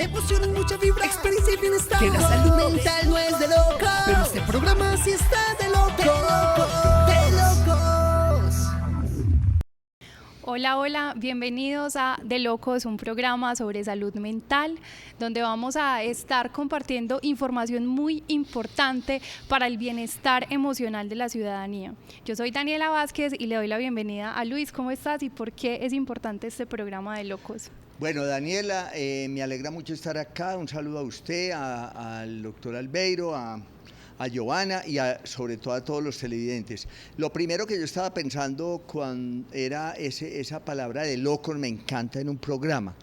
emoción y mucha vibra, experiencia y bienestar. Que la salud mental no es de locos, pero este programa sí está de locos. De locos. Hola, hola, bienvenidos a De Locos, un programa sobre salud mental, donde vamos a estar compartiendo información muy importante para el bienestar emocional de la ciudadanía. Yo soy Daniela Vázquez y le doy la bienvenida a Luis. ¿Cómo estás y por qué es importante este programa de Locos? Bueno, Daniela, me alegra mucho estar acá. Un saludo a usted, al doctor Albeiro, a Joana y sobre todo a todos los televidentes. Lo primero que yo estaba pensando cuando era esa palabra de locos, me encanta en un programa,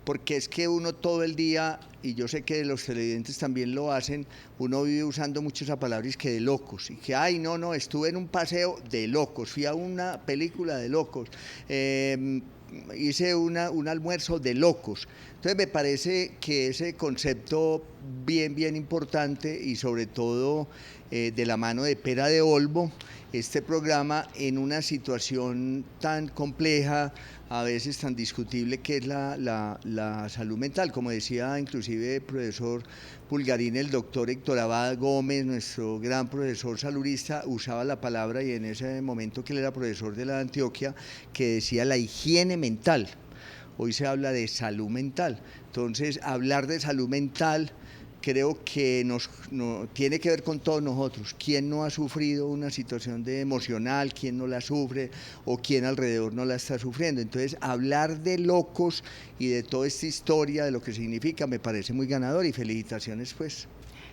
porque es que uno todo el día, y yo sé que los televidentes también lo hacen, uno vive usando mucho esa palabra, es que de locos, y que, ay, no, estuve en un paseo de locos, fui a una película de locos, hice un almuerzo de locos. Entonces me parece que ese concepto bien importante y sobre todo de la mano de Pera de Olmo, este programa en una situación tan compleja, a veces tan discutible que es la salud mental. Como decía inclusive el profesor Pulgarín, el doctor Héctor Abad Gómez, nuestro gran profesor saludista, usaba la palabra, y en ese momento que él era profesor de la Antioquia, que decía la higiene mental. Hoy se habla de salud mental. Entonces, hablar de salud mental creo que tiene que ver con todos nosotros. ¿Quién no ha sufrido una situación de emocional? ¿Quién no la sufre? ¿O quién alrededor no la está sufriendo? Entonces, hablar de locos y de toda esta historia, de lo que significa, me parece muy ganador, y felicitaciones pues.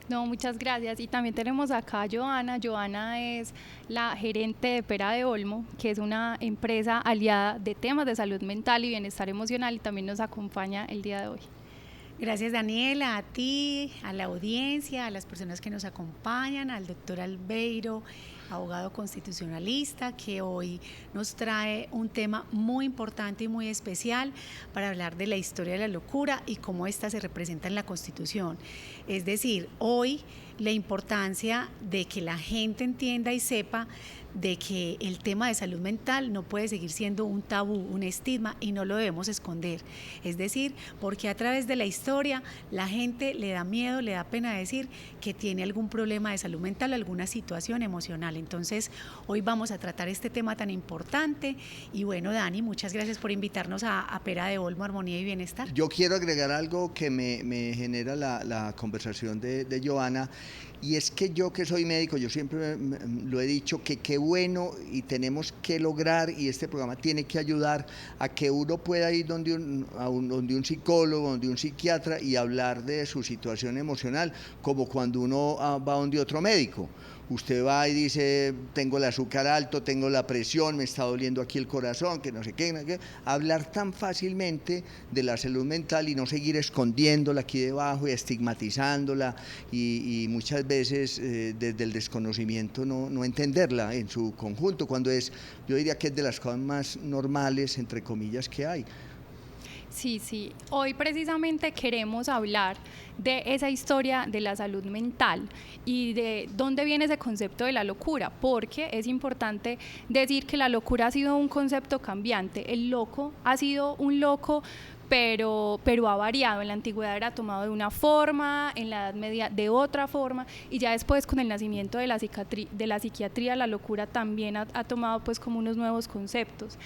No, muchas gracias. Y también tenemos acá a Joana. Joana es la gerente de Pera de Olmo, que es una empresa aliada de temas de salud mental y bienestar emocional, y también nos acompaña el día de hoy. Gracias, Daniela, a ti, a la audiencia, a las personas que nos acompañan, al doctor Albeiro, abogado constitucionalista, que hoy nos trae un tema muy importante y muy especial para hablar de la historia de la locura y cómo ésta se representa en la Constitución. Es decir, hoy la importancia de que la gente entienda y sepa de que el tema de salud mental no puede seguir siendo un tabú, un estigma, y no lo debemos esconder. Es decir, porque a través de la historia la gente le da miedo, le da pena decir que tiene algún problema de salud mental, alguna situación emocional. Entonces, hoy vamos a tratar este tema tan importante. Y bueno, Dani, muchas gracias por invitarnos a Pera de Olmo, Armonía y Bienestar. Yo quiero agregar algo que me genera la conversación de Joana, y es que yo, que soy médico, yo siempre lo he dicho, que qué bueno, y tenemos que lograr, y este programa tiene que ayudar a que uno pueda ir donde un psicólogo, donde un psiquiatra, y hablar de su situación emocional, como cuando uno va donde otro médico. Usted va y dice, tengo el azúcar alto, tengo la presión, me está doliendo aquí el corazón, que no sé qué. Hablar tan fácilmente de la salud mental y no seguir escondiéndola aquí debajo y estigmatizándola, y muchas veces desde el desconocimiento no entenderla en su conjunto, cuando yo diría que es de las cosas más normales, entre comillas, que hay. Sí. Hoy precisamente queremos hablar de esa historia de la salud mental y de dónde viene ese concepto de la locura, porque es importante decir que la locura ha sido un concepto cambiante. El loco ha sido un loco, pero ha variado. En la antigüedad era tomado de una forma, en la Edad Media de otra forma, y ya después, con el nacimiento de la psiquiatría, la locura también ha tomado pues como unos nuevos conceptos.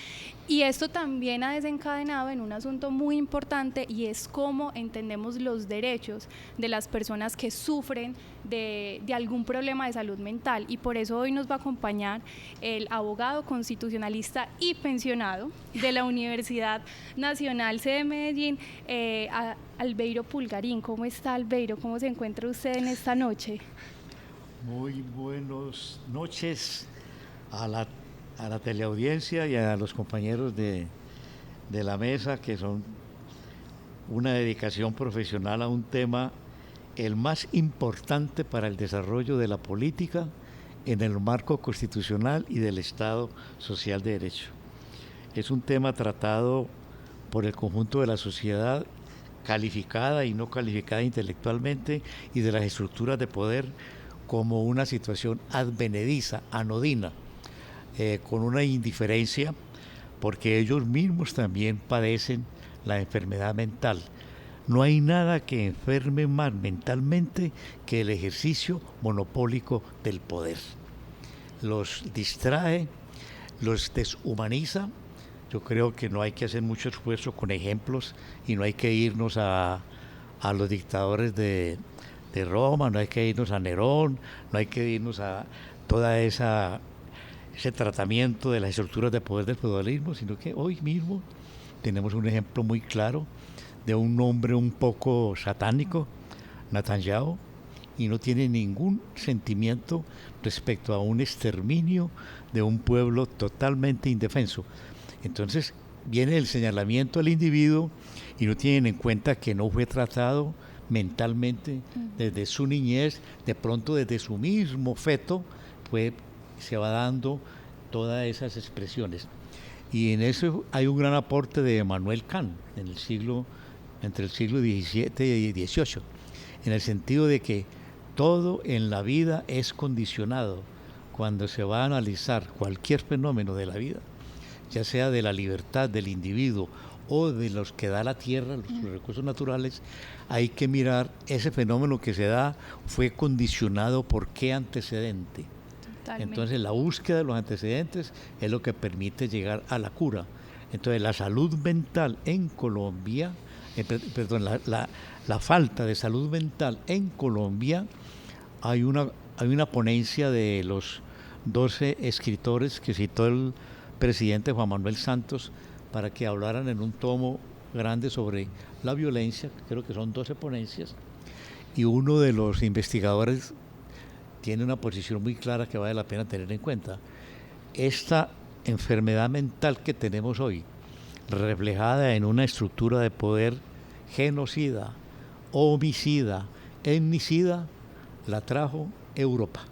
Y esto también ha desencadenado en un asunto muy importante, y es cómo entendemos los derechos de las personas que sufren de algún problema de salud mental. Y por eso hoy nos va a acompañar el abogado constitucionalista y pensionado de la Universidad Nacional sede de Medellín, Albeiro Pulgarín. ¿Cómo está, Albeiro? ¿Cómo se encuentra usted en esta noche? Muy buenas noches a la teleaudiencia y a los compañeros de la mesa, que son una dedicación profesional a un tema el más importante para el desarrollo de la política en el marco constitucional y del Estado social de derecho. Es un tema tratado por el conjunto de la sociedad, calificada y no calificada intelectualmente, y de las estructuras de poder, como una situación advenediza, anodina, con una indiferencia, porque ellos mismos también padecen la enfermedad mental. no hay nada que enferme más mentalmente que el ejercicio monopólico del poder. Los distrae, los deshumaniza. Yo creo que no hay que hacer mucho esfuerzo con ejemplos y no hay que irnos a los dictadores de Roma, no hay que irnos a Nerón, no hay que irnos a toda ese tratamiento de las estructuras de poder del feudalismo, sino que hoy mismo tenemos un ejemplo muy claro de un hombre un poco satánico, Netanyahu, y no tiene ningún sentimiento respecto a un exterminio de un pueblo totalmente indefenso. Entonces viene el señalamiento al individuo y no tienen en cuenta que no fue tratado mentalmente desde su niñez, de pronto desde su mismo feto se va dando todas esas expresiones. Y en eso hay un gran aporte de Immanuel Kant entre el siglo XVII y XVIII, en el sentido de que todo en la vida es condicionado. Cuando se va a analizar cualquier fenómeno de la vida, ya sea de la libertad del individuo o de los que da la tierra, los recursos naturales, hay que mirar ese fenómeno que se da fue condicionado por qué antecedente. Totalmente. Entonces la búsqueda de los antecedentes es lo que permite llegar a la cura. Entonces la salud mental en Colombia, la falta de salud mental en Colombia, hay una ponencia de los 12 escritores que citó el presidente Juan Manuel Santos para que hablaran en un tomo grande sobre la violencia. Creo que son 12 ponencias, y uno de los investigadores tiene una posición muy clara que vale la pena tener en cuenta. Esta enfermedad mental que tenemos hoy, reflejada en una estructura de poder genocida, homicida, etnicida, la trajo Europa.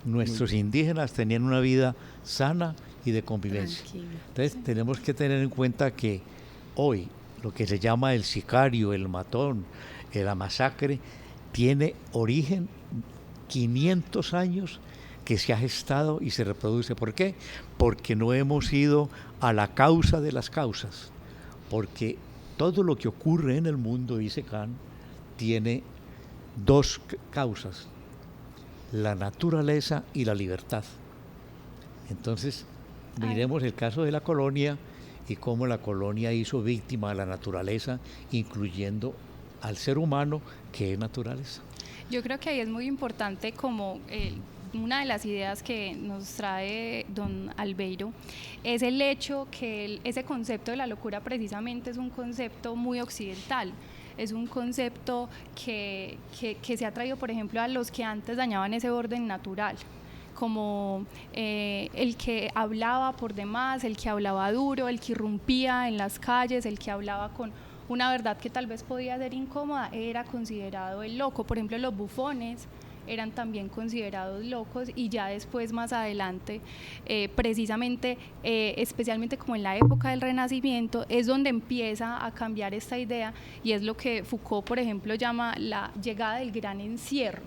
Nuestros indígenas tenían una vida sana y de convivencia. Tranquilo. Entonces tenemos que tener en cuenta que hoy lo que se llama el sicario, el matón, la masacre, tiene origen 500 años que se ha gestado y se reproduce. ¿Por qué? Porque no hemos ido a la causa de las causas. Porque todo lo que ocurre en el mundo, dice Kant, tiene dos causas: la naturaleza y la libertad. Entonces, miremos el caso de la colonia y cómo la colonia hizo víctima a la naturaleza, incluyendo al ser humano, que es naturaleza. Yo creo que ahí es muy importante como una de las ideas que nos trae don Albeiro es el hecho que ese concepto de la locura precisamente es un concepto muy occidental. Es un concepto que se ha traído, por ejemplo, a los que antes dañaban ese orden natural, como el que hablaba por demás, el que hablaba duro, el que irrumpía en las calles, el que hablaba con una verdad que tal vez podía ser incómoda, era considerado el loco. Por ejemplo, los bufones eran también considerados locos, y ya después, más adelante, precisamente, especialmente como en la época del Renacimiento, es donde empieza a cambiar esta idea, y es lo que Foucault, por ejemplo, llama la llegada del gran encierro,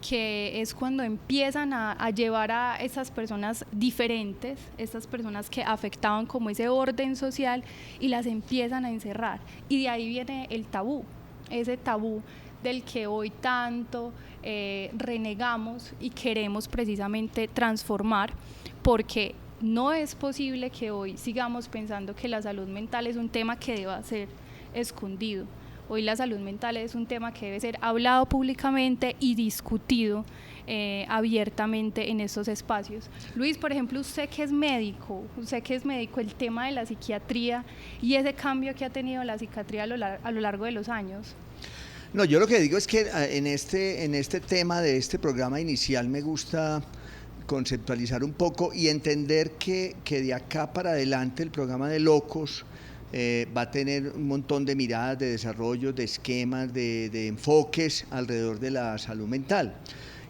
que es cuando empiezan a llevar a esas personas diferentes, estas personas que afectaban como ese orden social, y las empiezan a encerrar, y de ahí viene el tabú, ese tabú del que hoy tanto renegamos y queremos precisamente transformar, porque no es posible que hoy sigamos pensando que la salud mental es un tema que deba ser escondido. Hoy la salud mental es un tema que debe ser hablado públicamente y discutido abiertamente en estos espacios. Luis, por ejemplo, usted que es médico, el tema de la psiquiatría y ese cambio que ha tenido la psiquiatría a lo largo de los años. No, yo lo que digo es que en este tema de este programa inicial me gusta conceptualizar un poco y entender que de acá para adelante el programa de Locos va a tener un montón de miradas, de desarrollos, de esquemas, de enfoques alrededor de la salud mental.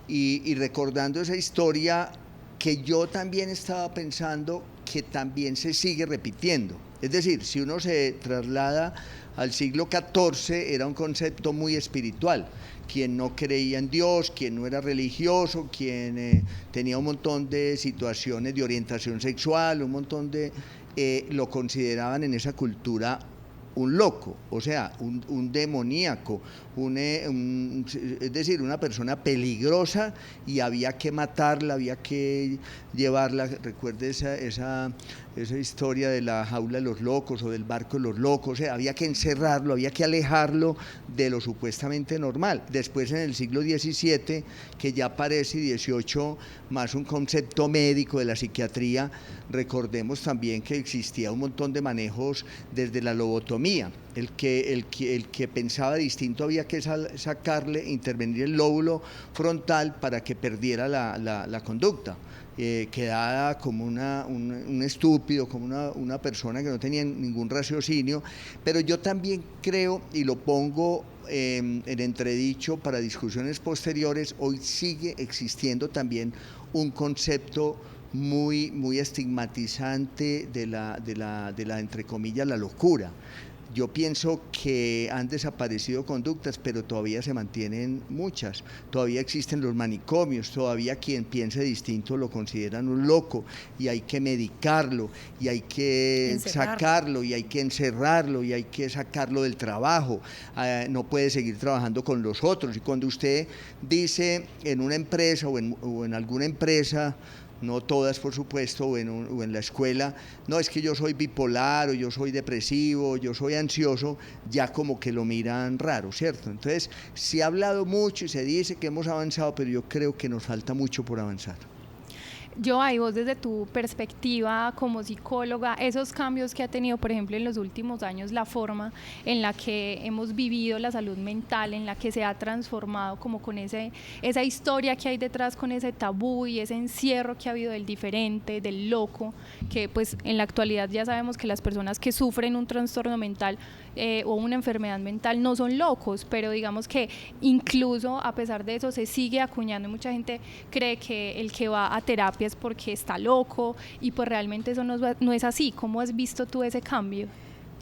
Y recordando esa historia que yo también estaba pensando que también se sigue repitiendo. Es decir, si uno se traslada al siglo XIV, era un concepto muy espiritual. Quien no creía en Dios, quien no era religioso, quien tenía un montón de situaciones de orientación sexual, un montón de... lo consideraban en esa cultura un loco, o sea, un demoníaco, es decir, una persona peligrosa, y había que matarla, había que llevarla. Recuerde esa historia de la jaula de los locos o del barco de los locos, o sea, había que encerrarlo, había que alejarlo de lo supuestamente normal. Después, en el siglo XVII, que ya aparece, y XVIII, más un concepto médico de la psiquiatría, recordemos también que existía un montón de manejos desde la lobotomía. El que pensaba distinto había que sacarle, intervenir el lóbulo frontal para que perdiera la conducta. Quedaba como un estúpido, como una persona que no tenía ningún raciocinio. Pero yo también creo, y lo pongo en entredicho para discusiones posteriores, hoy sigue existiendo también un concepto muy estigmatizante de la entre comillas, la locura. Yo pienso que han desaparecido conductas, pero todavía se mantienen muchas. Todavía existen los manicomios, todavía quien piense distinto lo consideran un loco, y hay que medicarlo, y hay que sacarlo, y hay que encerrarlo, y hay que sacarlo del trabajo. No puede seguir trabajando con los otros. Y cuando usted dice en una empresa o en alguna empresa, no todas por supuesto, o en la escuela, no, es que yo soy bipolar, o yo soy depresivo, o yo soy ansioso, ya como que lo miran raro, ¿cierto? Entonces, se ha hablado mucho y se dice que hemos avanzado, pero yo creo que nos falta mucho por avanzar. Joay, vos desde tu perspectiva como psicóloga, esos cambios que ha tenido, por ejemplo, en los últimos años, la forma en la que hemos vivido la salud mental, en la que se ha transformado como con esa historia que hay detrás, con ese tabú y ese encierro que ha habido del diferente, del loco, que pues en la actualidad ya sabemos que las personas que sufren un trastorno mental o una enfermedad mental no son locos, pero digamos que incluso a pesar de eso se sigue acuñando, y mucha gente cree que el que va a terapia es porque está loco, y pues realmente eso no es así. ¿Cómo has visto tú ese cambio?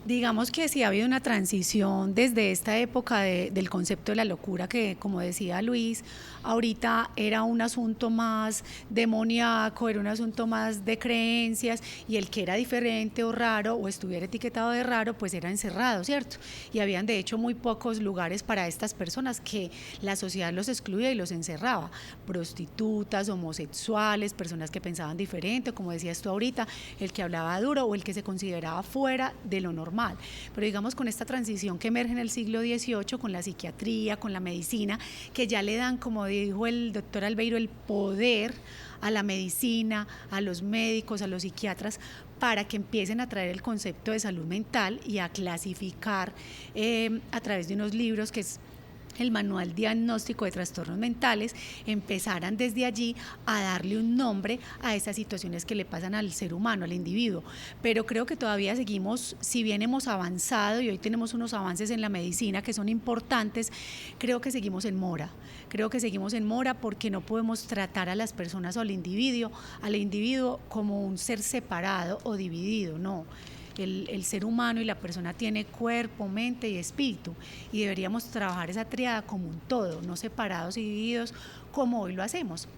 Digamos que sí ha habido una transición desde esta época del concepto de la locura, que como decía Luis, ahorita era un asunto más demoníaco, era un asunto más de creencias, y el que era diferente o raro o estuviera etiquetado de raro, pues era encerrado, ¿cierto? Y habían de hecho muy pocos lugares para estas personas, que la sociedad los excluía y los encerraba: prostitutas, homosexuales, personas que pensaban diferente, como decías tú ahorita, el que hablaba duro o el que se consideraba fuera de lo normal. Pero digamos, con esta transición que emerge en el siglo XVIII, con la psiquiatría, con la medicina, que ya le dan, como dijo el doctor Albeiro, el poder a la medicina, a los médicos, a los psiquiatras, para que empiecen a traer el concepto de salud mental y a clasificar a través de unos libros, que es el Manual Diagnóstico de Trastornos Mentales, empezaran desde allí a darle un nombre a esas situaciones que le pasan al ser humano, al individuo. Pero creo que todavía seguimos, si bien hemos avanzado y hoy tenemos unos avances en la medicina que son importantes, creo que seguimos en mora. Creo que seguimos en mora porque no podemos tratar a las personas o al individuo como un ser separado o dividido, no. El ser humano y la persona tiene cuerpo, mente y espíritu, y deberíamos trabajar esa tríada como un todo, no separados y divididos como hoy lo hacemos.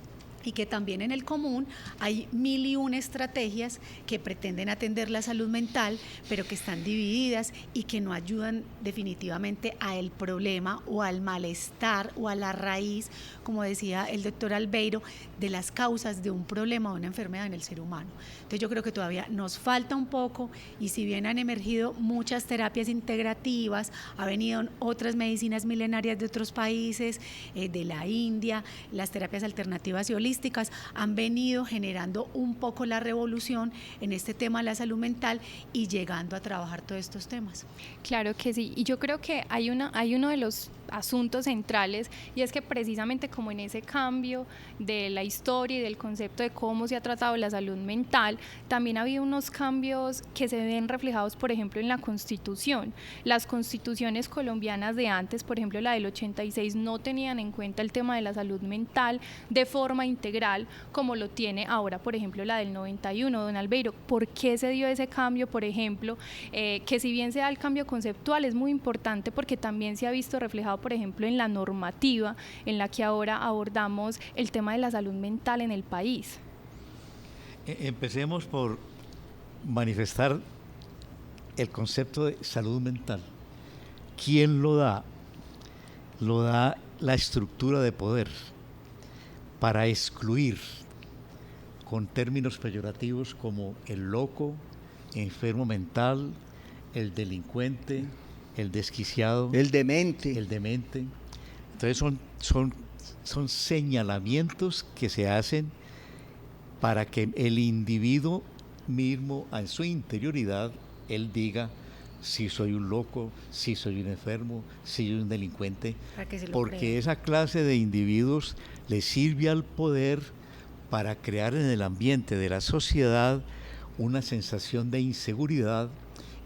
Y que también en el común hay 1001 estrategias que pretenden atender la salud mental, pero que están divididas y que no ayudan definitivamente al problema o al malestar o a la raíz, como decía el doctor Albeiro, de las causas de un problema o una enfermedad en el ser humano. Entonces yo creo que todavía nos falta un poco, y si bien han emergido muchas terapias integrativas, ha venido otras medicinas milenarias de otros países, de la India, las terapias alternativas y holísticas han venido generando un poco la revolución en este tema de la salud mental y llegando a trabajar todos estos temas. Claro que sí, y yo creo que hay uno de los asuntos centrales, y es que precisamente como en ese cambio de la historia y del concepto de cómo se ha tratado la salud mental, también ha habido unos cambios que se ven reflejados, por ejemplo, en la Constitución. Las constituciones colombianas de antes, por ejemplo la del 86, no tenían en cuenta el tema de la salud mental de forma integral como lo tiene ahora, por ejemplo, la del 91. Don Albeiro, ¿por qué se dio ese cambio, por ejemplo? Que si bien se da el cambio conceptual, es muy importante porque también se ha visto reflejado, por ejemplo, en la normativa en la que ahora abordamos el tema de la salud mental en el país. Empecemos por manifestar el concepto de salud mental. ¿Quién lo da? Lo da la estructura de poder para excluir con términos peyorativos como el loco, enfermo mental, el delincuente, el desquiciado, El demente. el demente. Entonces son señalamientos que se hacen para que el individuo mismo en su interioridad él diga si soy un loco, si soy un enfermo, si soy un delincuente, Para que se lo porque crea. esa clase de individuos le sirve al poder para crear en el ambiente de la sociedad una sensación de inseguridad,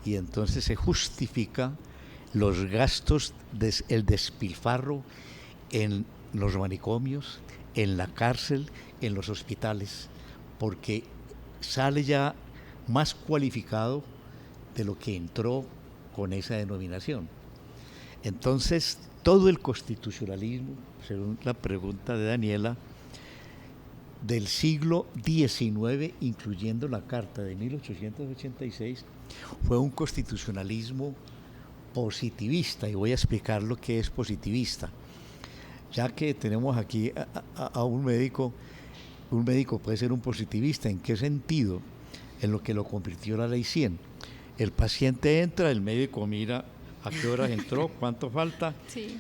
y entonces se justifica los gastos, el despilfarro en los manicomios, en la cárcel, en los hospitales, porque sale ya más cualificado de lo que entró con esa denominación. Entonces, todo el constitucionalismo, según la pregunta de Daniela, del siglo XIX, incluyendo la Carta de 1886, fue un constitucionalismo positivista, y voy a explicar lo que es positivista. Ya que tenemos aquí a un médico puede ser un positivista. ¿En qué sentido? En lo que lo convirtió la Ley 100. El paciente entra, el médico mira a qué horas entró, cuánto falta, Sí.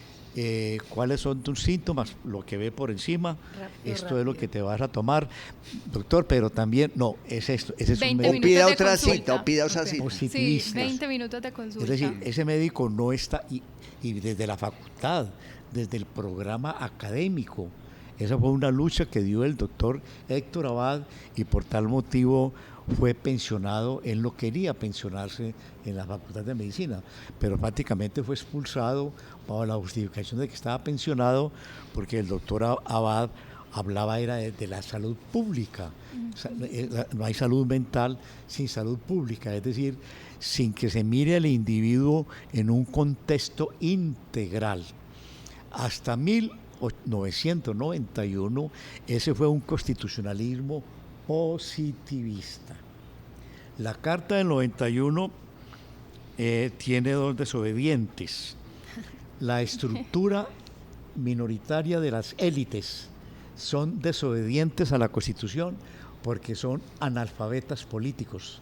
cuáles son tus síntomas, lo que ve por encima, Rápido, esto es lo rápido. que te vas a tomar, doctor, pero también, no, es esto, ese es un 20 O médico pida minutos de otra consulta. cita, o pida otra Ok. cita. positivista. Sí, 20 minutos de consulta. Es decir, ese médico no está, y desde la facultad, desde el programa académico, esa fue una lucha que dio el doctor Héctor Abad, y por tal motivo fue pensionado. Él no quería pensionarse en la Facultad de Medicina, pero prácticamente fue expulsado bajo la justificación de que estaba pensionado, porque el doctor Abad hablaba era de la salud pública. O sea, no hay salud mental sin salud pública, es decir, sin que se mire al individuo en un contexto integral. Hasta 1991, ese fue un constitucionalismo positivista. La Carta del 91 tiene dos desobedientes. La estructura minoritaria de las élites son desobedientes a la Constitución porque son analfabetas políticos.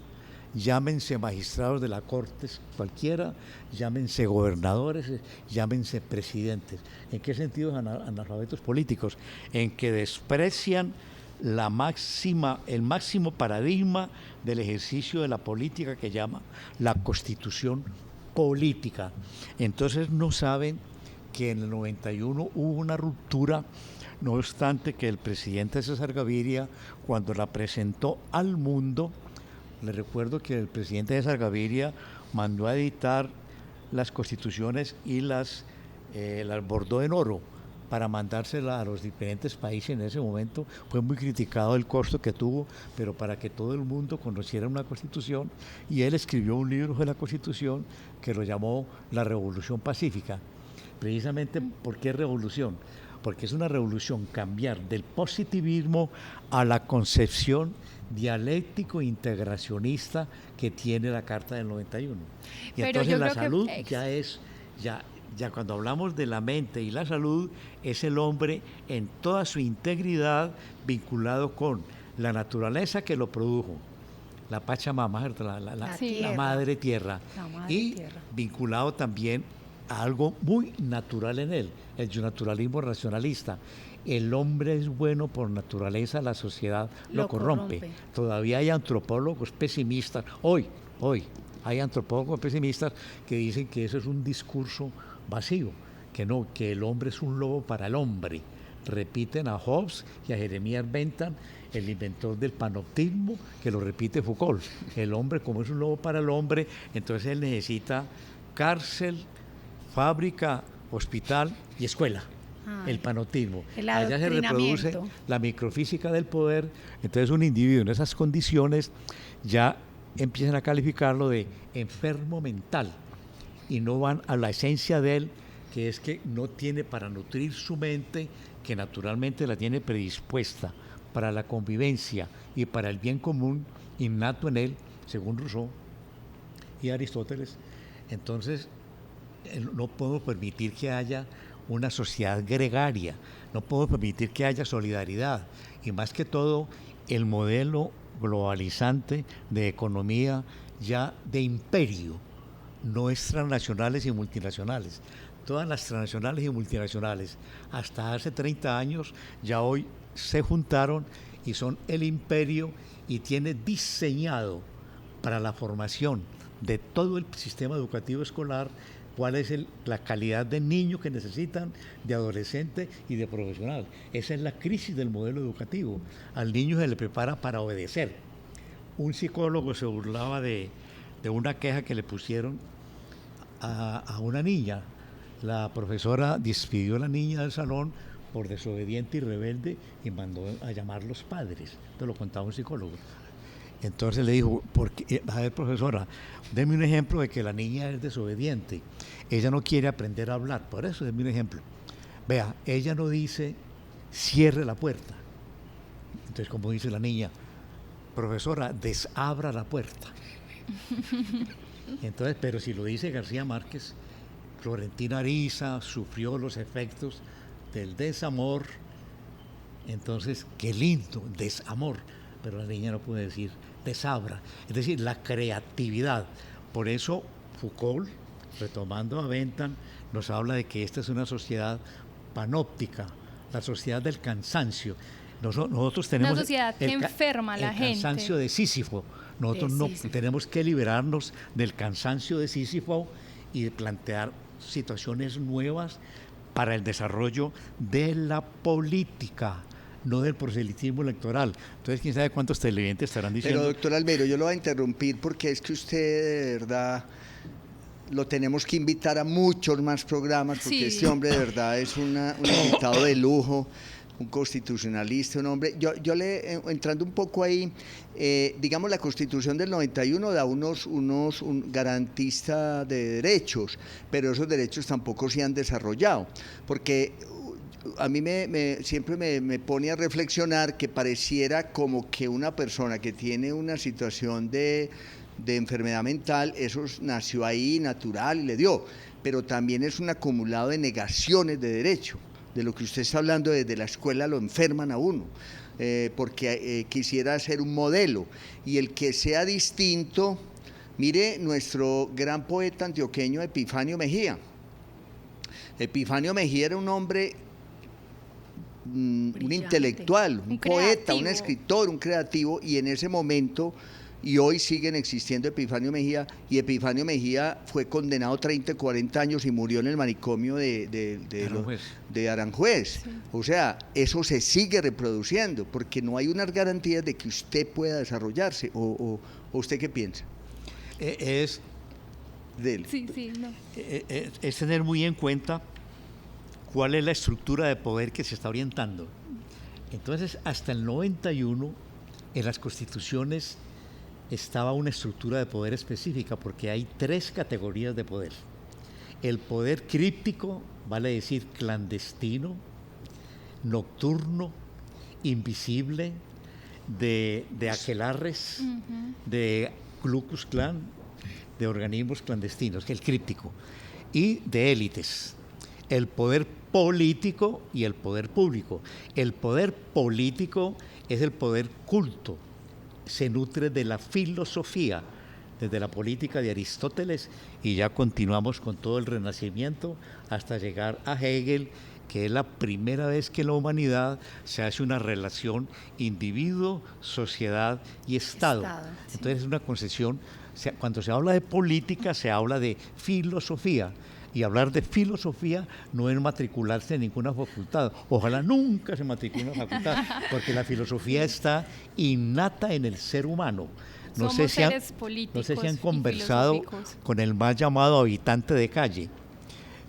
Llámense magistrados de la Corte cualquiera, llámense gobernadores, llámense presidentes. ¿En qué sentido analfabetos políticos? En que desprecian el máximo paradigma del ejercicio de la política, que llama la Constitución política. Entonces no saben que en el 91 hubo una ruptura, no obstante que el presidente César Gaviria, cuando la presentó al mundo, le recuerdo que el presidente César Gaviria mandó a editar las constituciones y las bordó en oro para mandárselas a los diferentes países. En ese momento fue muy criticado el costo que tuvo, pero para que todo el mundo conociera una constitución, y él escribió un libro de la Constitución que lo llamó La Revolución Pacífica. Precisamente, ¿por qué revolución? Porque es una revolución cambiar del positivismo a la concepción dialéctico integracionista que tiene la Carta del 91. Y Pero entonces yo la creo que salud ya cuando hablamos de la mente y la salud, es el hombre en toda su integridad vinculado con la naturaleza que lo produjo, la Pachamama, la tierra. madre tierra, La madre y tierra. vinculado también a algo muy natural en él, el naturalismo racionalista. El hombre es bueno por naturaleza, la sociedad lo corrompe. Todavía hay antropólogos pesimistas, hoy hay antropólogos pesimistas que dicen que eso es un discurso vacío, que no, que el hombre es un lobo para el hombre. Repiten a Hobbes y a Jeremías Bentham, el inventor del panoptismo, que lo repite Foucault. El hombre, como es un lobo para el hombre, entonces él necesita cárcel, fábrica, hospital y escuela. Ay, El panoptismo. el Allá se reproduce adoctrinamiento. la microfísica del poder. Entonces un individuo en esas condiciones ya empiezan a calificarlo de enfermo mental y no van a la esencia de él, que es que no tiene para nutrir su mente, que naturalmente la tiene predispuesta para la convivencia y para el bien común innato en él, según Rousseau, y Aristóteles. Entonces, no podemos permitir que haya una sociedad gregaria, no podemos permitir que haya solidaridad, y más que todo, el modelo globalizante de economía ya de imperio, no es transnacionales y multinacionales. Todas las transnacionales y multinacionales, hasta hace 30 años, ya hoy se juntaron y son el imperio, y tiene diseñado para la formación de todo el sistema educativo escolar cuál es la calidad de niño que necesitan, de adolescente y de profesional. Esa es la crisis del modelo educativo. Al niño se le prepara para obedecer. Un psicólogo se burlaba de una queja que le pusieron a una niña. La profesora despidió a la niña del salón por desobediente y rebelde y mandó a llamar los padres. Esto lo contaba un psicólogo. Entonces le dijo, a ver, profesora, déme un ejemplo de que la niña es desobediente. Ella no quiere aprender a hablar, por eso déme un ejemplo. Vea, ella no dice, cierre la puerta. Entonces, como dice la niña, profesora, desabra la puerta. Entonces, pero si lo dice García Márquez, Florentina Ariza sufrió los efectos del desamor. Entonces, qué lindo, desamor. Pero la niña no puede decir desabra, es decir, la creatividad. Por eso Foucault, retomando a Bentham, nos habla de que esta es una sociedad panóptica, la sociedad del cansancio. Nosotros tenemos una sociedad que enferma a la gente. El cansancio de Sísifo. Nosotros no tenemos que liberarnos del cansancio de Sísifo y de plantear situaciones nuevas para el desarrollo de la política, no del proselitismo electoral. Entonces, quién sabe cuántos televidentes estarán diciendo. Pero, doctor Albeiro, yo lo voy a interrumpir porque es que usted de verdad lo tenemos que invitar a muchos más programas, porque este hombre de verdad es un invitado de lujo, un constitucionalista, un hombre. Yo le, entrando un poco ahí, digamos, la Constitución del 91 da un garantista de derechos, pero esos derechos tampoco se han desarrollado, porque a mí siempre me pone a reflexionar que pareciera como que una persona que tiene una situación de enfermedad mental, eso nació ahí natural y le dio, pero también es un acumulado de negaciones de derecho, de lo que usted está hablando. Desde la escuela lo enferman a uno, porque quisiera ser un modelo, y el que sea distinto. Mire, nuestro gran poeta antioqueño Epifanio Mejía. Epifanio Mejía era un hombre, un intelectual, un poeta, un escritor, un creativo, y en ese momento, y hoy siguen existiendo Epifanio Mejía, y Epifanio Mejía fue condenado 30, 40 años y murió en el manicomio de Aranjuez. Sí. O sea, eso se sigue reproduciendo, porque no hay unas garantías de que usted pueda desarrollarse. ¿O usted qué piensa? Es tener muy en cuenta cuál es la estructura de poder que se está orientando. Entonces, hasta el 91, en las constituciones estaba una estructura de poder específica, porque hay 3 categorías de poder. El poder críptico, vale decir clandestino, nocturno, invisible, de aquelarres, de Ku Klux Klan, de organismos clandestinos, el críptico, y de élites. El poder político y el poder público. El poder político es el poder culto, se nutre de la filosofía, desde la política de Aristóteles, y ya continuamos con todo el Renacimiento hasta llegar a Hegel, que es la primera vez que en la humanidad se hace una relación individuo, sociedad y Estado. Sí. Entonces es una concepción, cuando se habla de política se habla de filosofía, y hablar de filosofía no es matricularse en ninguna facultad. Ojalá nunca se matricule en una facultad, porque la filosofía está innata en el ser humano. No sé si han conversado con el más llamado habitante de calle.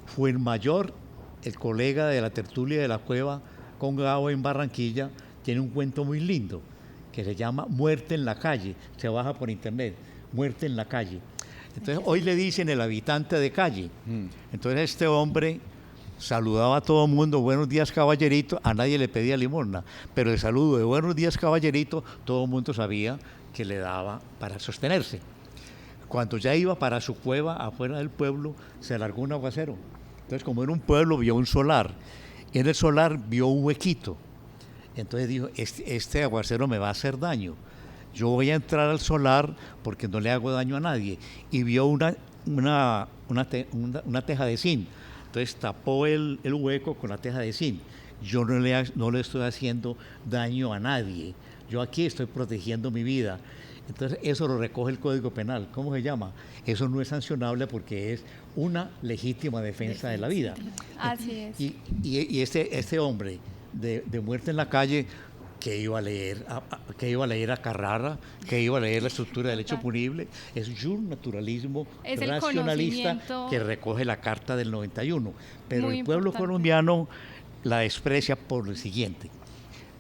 Fuenmayor, el colega de la tertulia de la Cueva con Gabo en Barranquilla, tiene un cuento muy lindo que se llama Muerte en la calle. Se baja por internet, Muerte en la calle. Entonces, hoy le dicen el habitante de calle. Entonces, este hombre saludaba a todo el mundo, buenos días, caballerito, a nadie le pedía limosna, pero el saludo de buenos días, caballerito, todo el mundo sabía que le daba para sostenerse. Cuando ya iba para su cueva afuera del pueblo, se largó un aguacero. Entonces, como era un pueblo, vio un solar. En el solar vio un huequito. Entonces dijo, este aguacero me va a hacer daño. Yo voy a entrar al solar porque no le hago daño a nadie. Y vio una teja de zinc. Entonces tapó el hueco con la teja de zinc. Yo no le estoy haciendo daño a nadie. Yo aquí estoy protegiendo mi vida. Entonces eso lo recoge el Código Penal. ¿Cómo se llama? Eso no es sancionable porque es una legítima defensa de la vida. Así es. Y este hombre de muerte en la calle, que iba a leer a Carrara, que iba a leer la estructura del hecho punible, es un naturalismo Es el racionalista conocimiento. que recoge la Carta del 91. Pero Muy el pueblo importante. colombiano la desprecia por lo siguiente.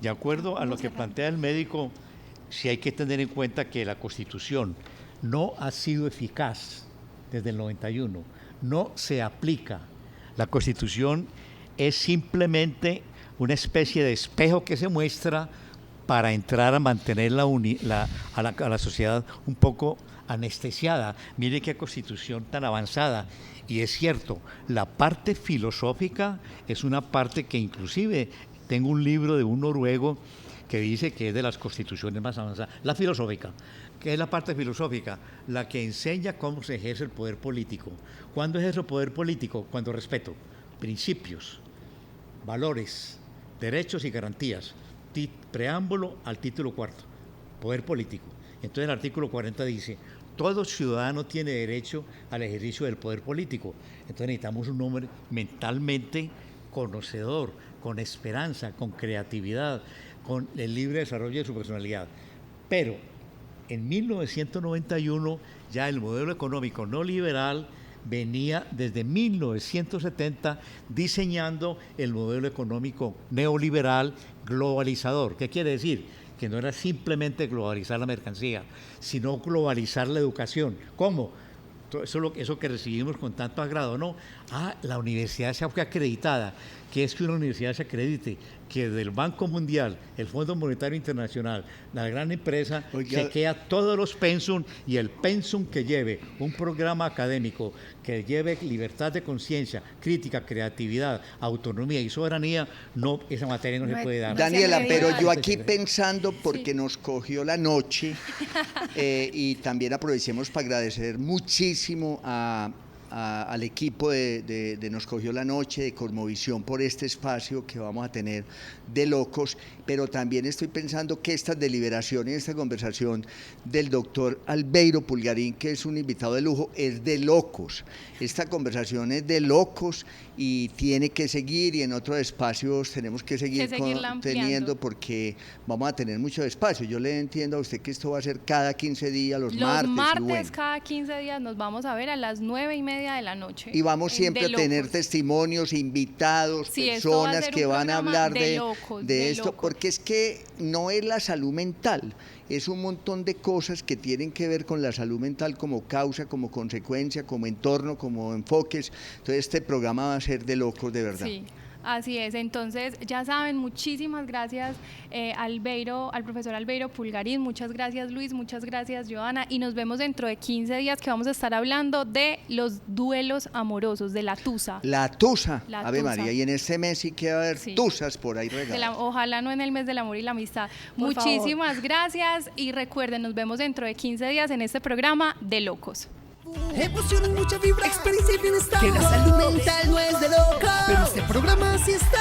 De acuerdo a lo que plantea el médico, sí hay que tener en cuenta que la Constitución no ha sido eficaz desde el 91, no se aplica. La Constitución es simplemente una especie de espejo que se muestra para entrar a mantener a la sociedad un poco anestesiada. Mire qué Constitución tan avanzada. Y es cierto, la parte filosófica es una parte que inclusive tengo un libro de un noruego que dice que es de las constituciones más avanzadas. La filosófica, ¿qué es la parte filosófica? La que enseña cómo se ejerce el poder político. ¿Cuándo ejerce el poder político? Cuando respeto principios, valores, derechos y garantías. Preámbulo al título 4, poder político. Entonces el artículo 40 dice, todo ciudadano tiene derecho al ejercicio del poder político. Entonces necesitamos un hombre mentalmente conocedor, con esperanza, con creatividad, con el libre desarrollo de su personalidad. Pero en 1991 ya el modelo económico no liberal venía desde 1970 diseñando el modelo económico neoliberal globalizador. ¿Qué quiere decir? Que no era simplemente globalizar la mercancía, sino globalizar la educación. ¿Cómo? Eso que recibimos con tanto agrado, ¿no? La universidad se fue acreditada. ¿Qué es que una universidad se acredite? Que del Banco Mundial, el Fondo Monetario Internacional, la gran empresa, chequea todos los pensum, y el pensum que lleve un programa académico, que lleve libertad de conciencia, crítica, creatividad, autonomía y soberanía, no, esa materia no se puede dar. Daniela, pero yo aquí pensando, porque nos cogió la noche, y también aprovechemos para agradecer muchísimo al equipo de Nos Cogió la Noche, de Cosmovisión, por este espacio que vamos a tener de locos, pero también estoy pensando que esta deliberación y esta conversación del doctor Albeiro Pulgarín, que es un invitado de lujo, es de locos. Esta conversación es de locos y tiene que seguir, y en otros espacios tenemos que seguir teniendo, porque vamos a tener mucho espacio. Yo le entiendo a usted que esto va a ser cada 15 días, los martes. Los martes, bueno, cada 15 días nos vamos a ver a las 9:30 de la noche. Y vamos siempre a tener testimonios, invitados, personas que van a hablar de esto, porque es que no es la salud mental, es un montón de cosas que tienen que ver con la salud mental como causa, como consecuencia, como entorno, como enfoques. Entonces este programa va a ser de locos, de verdad. Sí. Así es, entonces ya saben, muchísimas gracias al profesor Albeiro Pulgarín, muchas gracias Luis, muchas gracias Joana, y nos vemos dentro de 15 días que vamos a estar hablando de los duelos amorosos, de la tusa. La tusa, La Ave tusa. María, y en este mes sí que va a haber tusas por ahí regadas. Ojalá no en el mes del amor y la amistad. Muchísimas gracias, y recuerden, nos vemos dentro de 15 días en este programa de Locos. Emoción y mucha vibra, experiencia y bienestar. Que la salud mental no es de locos, pero este programa sí está